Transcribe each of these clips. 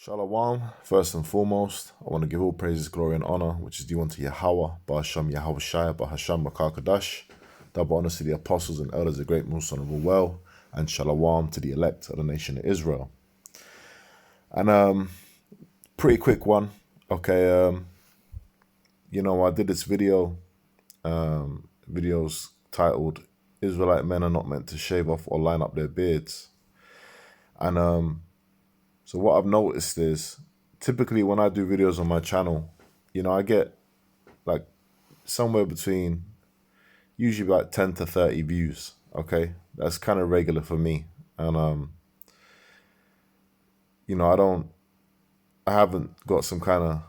Shalom. First and foremost, I want to give all praises, glory, and honor, which is due unto Yahweh, Ba'Hashem Yahweh Shai, Ba'Hashem Makar double honors to the apostles and elders, the great most honorable well, and shalom to the elect of the nation of Israel. And pretty quick one. Okay, I did this video, videos titled "Israelite Men are not meant to shave off or line up their beards," and so what I've noticed is, typically when I do videos on my channel, I get like somewhere between usually like 10 to 30 views. Okay, that's kind of regular for me, and I haven't got some kind of,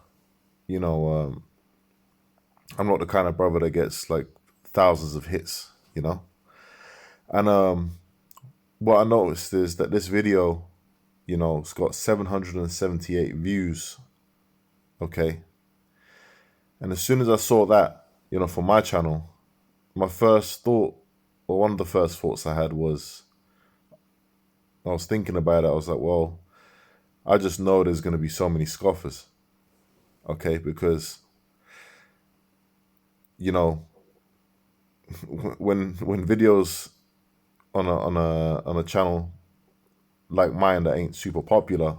I'm not the kind of brother that gets like thousands of hits, and what I noticed is that this video, it's got 778 views. Okay. And as soon as I saw that, for my channel, my first thought, or one of the first thoughts I had was, I was thinking about it. I was like, well, I just know there's going to be so many scoffers. Okay. Because, when videos on a channel like mine that ain't super popular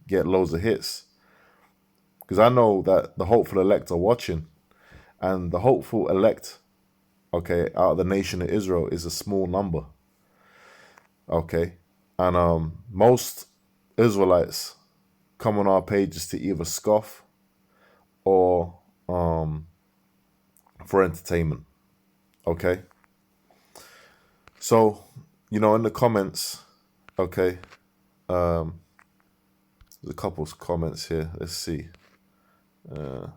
get loads of hits, because I know that the hopeful elect are watching, and the hopeful elect, okay, out of the nation of Israel is a small number. Okay. And most Israelites come on our pages to either scoff or for entertainment. Okay. So, in the comments, okay, there's a couple of comments here. Let's see. Now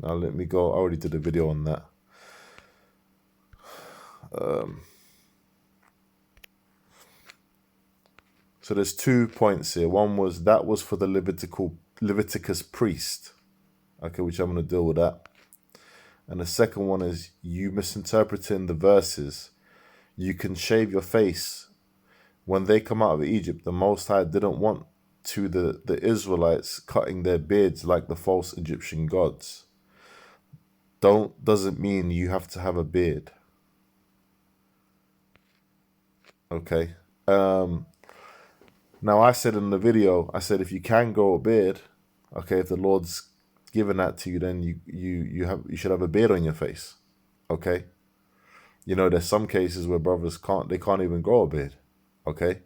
let me go. I already did a video on that. So there's 2 points here. One was that was for the Leviticus priest, okay, which I'm going to deal with that. And the second one is you misinterpreting the verses. You can shave your face. When they come out of Egypt, the Most High didn't want to the Israelites cutting their beards like the false Egyptian gods. Doesn't mean you have to have a beard. Okay. Now I said in the video, I said if you can grow a beard, okay, if the Lord's given that to you, then you should have a beard on your face. Okay. There's some cases where brothers can't even grow a beard. Okay.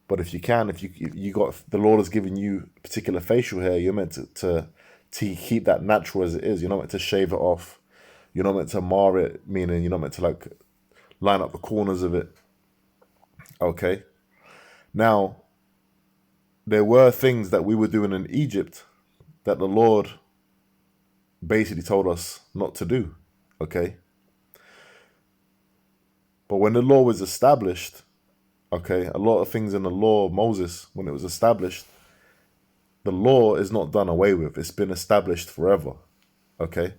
But if you can, if you got, the Lord has given you particular facial hair, you're meant to keep that natural as it is. You're not meant to shave it off. You're not meant to mar it, meaning you're not meant to like line up the corners of it. Okay. Now, there were things that we were doing in Egypt that the Lord basically told us not to do. Okay. But when the law was established, okay, a lot of things in the law of Moses, when it was established, the law is not done away with. It's been established forever. Okay.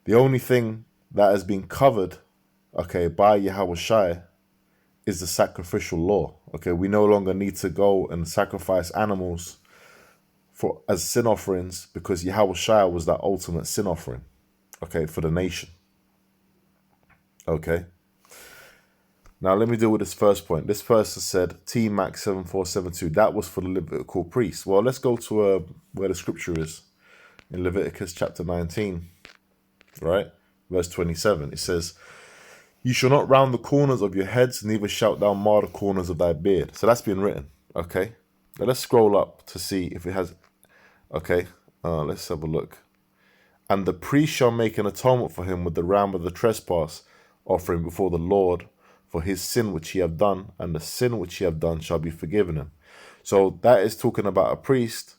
The only thing that has been covered, okay, by Yahweh Shai is the sacrificial law. Okay. We no longer need to go and sacrifice animals as sin offerings, because Yahweh Shai was that ultimate sin offering. Okay. For the nation. Okay. Now, let me deal with this first point. This person said, T-Max 7472, that was for the Levitical priest. Well, let's go to where the scripture is. In Leviticus chapter 19, right? Verse 27, it says, you shall not round the corners of your heads, neither shalt thou mar the corners of thy beard. So that's been written, okay? Now let's scroll up to see if it has, okay? Let's have a look. And the priest shall make an atonement for him with the ram of the trespass offering before the Lord, for his sin which he have done, and the sin which he have done shall be forgiven him. So that is talking about a priest,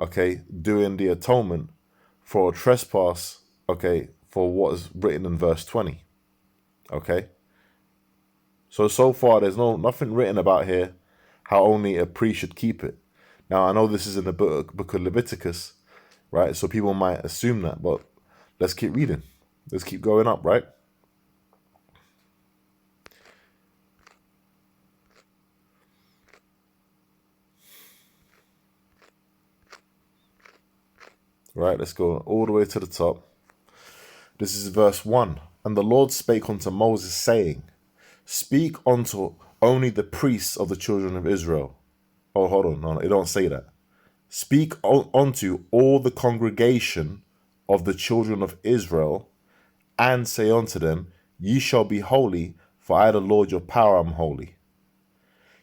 okay, doing the atonement for a trespass, okay, for what is written in verse 20. Okay. So far there's nothing written about here how only a priest should keep it. Now I know this is in the book of Leviticus, right? So people might assume that, but let's keep reading. Let's keep going up, right? Right, let's go all the way to the top. This is verse 1. And the Lord spake unto Moses, saying, Speak unto only the priests of the children of Israel. Oh, hold on, no, it don't say that. Speak unto all the congregation of the children of Israel, and say unto them, Ye shall be holy, for I the Lord your power am holy.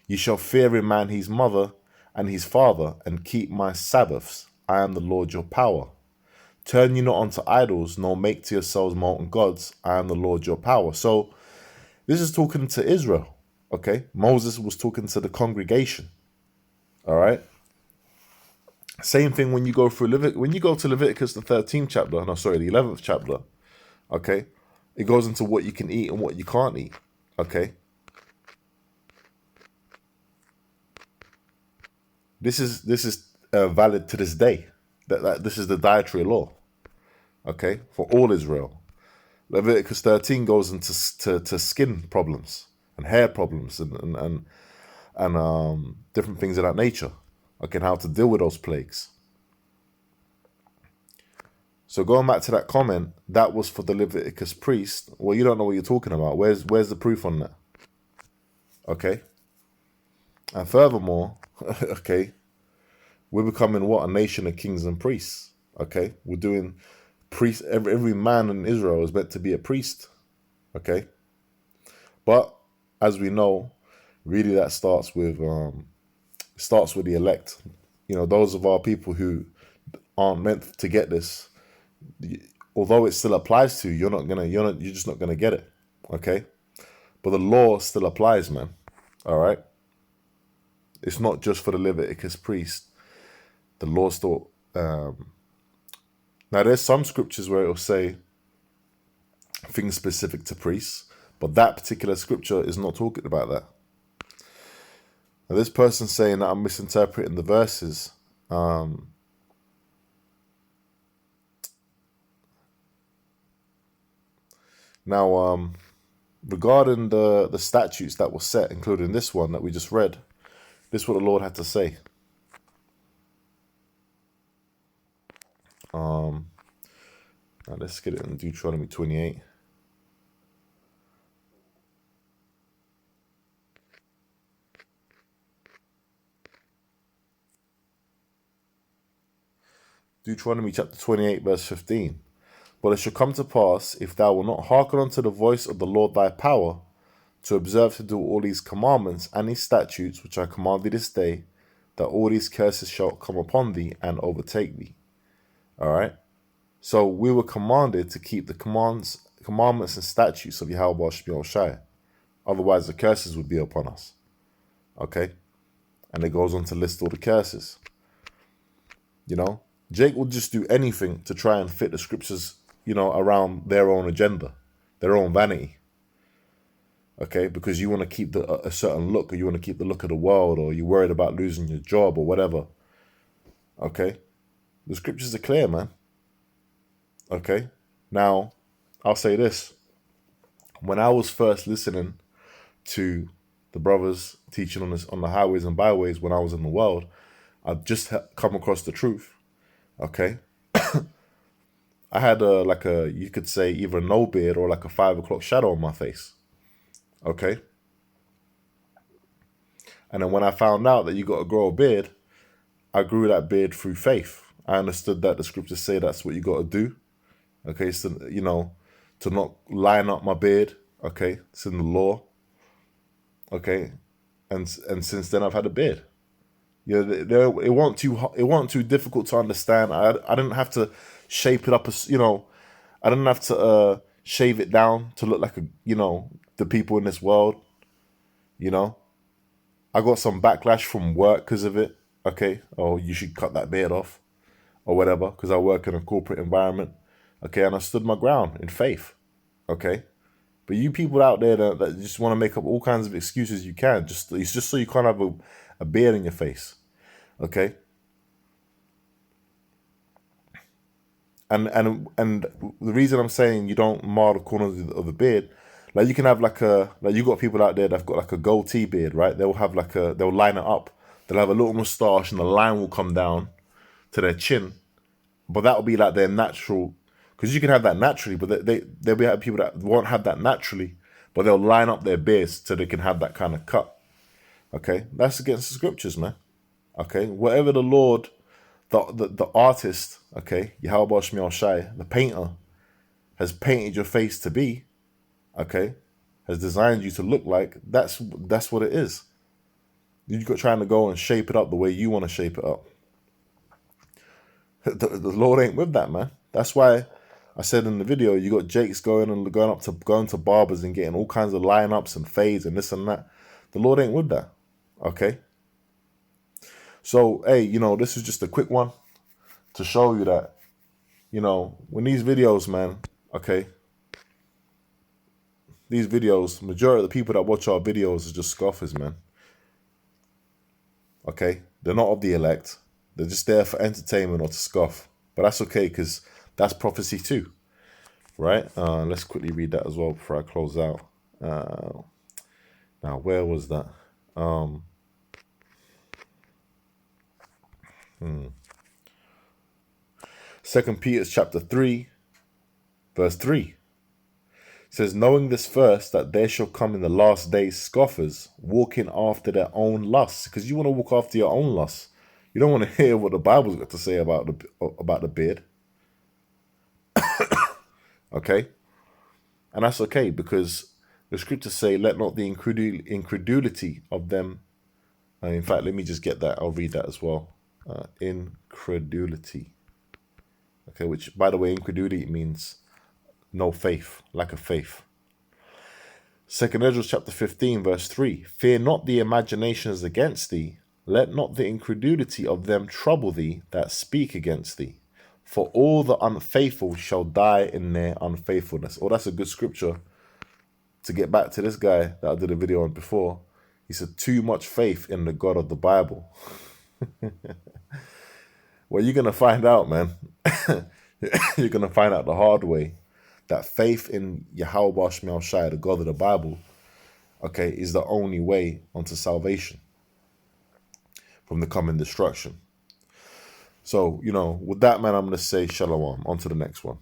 Ye shall fear every man his mother and his father, and keep my Sabbaths. I am the Lord your power. Turn ye not unto idols, nor make to yourselves molten gods. I am the Lord your power. So this is talking to Israel. Okay, Moses was talking to the congregation. All right. Same thing when you go through when you go to Leviticus, the 13th chapter. No, sorry, the 11th chapter. Okay, it goes into what you can eat and what you can't eat. Okay, this is valid to this day. That this is the dietary law. Okay, for all Israel. Leviticus 13 goes into to skin problems and hair problems and different things of that nature. Okay, and how to deal with those plagues. So going back to that comment, that was for the Leviticus priest. Well, you don't know what you're talking about. Where's the proof on that? Okay. And furthermore, okay, we're becoming what? A nation of kings and priests. Okay. We're doing priests. Every man in Israel is meant to be a priest. Okay. But as we know, really that starts with the elect. You know, those of our people who aren't meant to get this, although it still applies to you, you're just not gonna get it. Okay. But the law still applies, man. All right. It's not just for the Leviticus priest. The law still. Now, there's some scriptures where it will say things specific to priests, but that particular scripture is not talking about that. Now, this person saying that I'm misinterpreting the verses. Now, regarding the statutes that were set, including this one that we just read, this is what the Lord had to say. Now let's get it in Deuteronomy 28. Deuteronomy chapter 28, verse 15. But it shall come to pass, if thou wilt not hearken unto the voice of the Lord thy power, to observe to do all these commandments and these statutes which I command thee this day, that all these curses shall come upon thee and overtake thee. All right. So we were commanded to keep the commandments and statutes of Yahweh Shemiel Shai. Otherwise, the curses would be upon us. Okay. And it goes on to list all the curses. You know, Jake will just do anything to try and fit the scriptures, you know, around their own agenda, their own vanity. Okay, because you want to keep a certain look, or you want to keep the look of the world, or you're worried about losing your job or whatever. Okay, the scriptures are clear, man. Okay, now I'll say this: when I was first listening to the brothers teaching on the highways and byways when I was in the world, I'd just come across the truth. Okay, I had you could say either no beard or like a 5 o'clock shadow on my face. Okay. And then when I found out that you got to grow a beard, I grew that beard through faith. I understood that the scriptures say that's what you got to do. Okay, so, you know, to not line up my beard. Okay, it's in the law. Okay, and since then I've had a beard. You know, it wasn't too difficult to understand. I didn't have to shape it up as, you know, I didn't have to shave it down to look like the people in this world. You know, I got some backlash from work because of it. Okay, oh, you should cut that beard off or whatever, because I work in a corporate environment. Okay, and I stood my ground in faith. Okay, but you people out there that just want to make up all kinds of excuses you can, it's just so you can't have a beard in your face. Okay, and the reason I'm saying you don't mar the corners of the beard, like you can have you got people out there that've got like a goatee beard, right? They'll have they'll line it up. They'll have a little moustache and the line will come down to their chin, but that will be like their natural, because you can have that naturally, but there'll be people that won't have that naturally, but they'll line up their beards so they can have that kind of cut. Okay, that's against the scriptures, man. Okay, whatever the Lord, the artist, okay, Yahweh Shemiel Shai, the painter, has painted your face to be, okay, has designed you to look like, that's what it is. You're trying to go and shape it up the way you want to shape it up. The Lord ain't with that, man. That's why I said in the video, you got Jakes going to barbers and getting all kinds of lineups and fades and this and that. The Lord ain't with that. Okay. So, hey, this is just a quick one to show you that, when these videos, man, okay, these videos, majority of the people that watch our videos is just scoffers, man. Okay. They're not of the elect. They're just there for entertainment or to scoff. But that's okay, because that's prophecy too. Right? Let's quickly read that as well before I close out. Now, where was that? 2 Peter chapter 3, verse 3. It says, knowing this first, that there shall come in the last days scoffers, walking after their own lusts. Because you want to walk after your own lusts. You don't want to hear what the Bible's got to say about the beard. Okay? And that's okay, because the scriptures say, let not the incredulity of them. In fact, let me just get that. I'll read that as well. Incredulity. Okay, which, by the way, incredulity means no faith, lack of faith. 2 Ezra chapter 15, verse 3. Fear not the imaginations against thee. Let not the incredulity of them trouble thee that speak against thee. For all the unfaithful shall die in their unfaithfulness. Oh, that's a good scripture. To get back to this guy that I did a video on before, he said, too much faith in the God of the Bible. Well, you're going to find out, man. You're going to find out the hard way that faith in Yahweh Shemiel Shai, the God of the Bible, okay, is the only way onto salvation from the coming destruction. So, with that, man, I'm going to say shalom. On to the next one.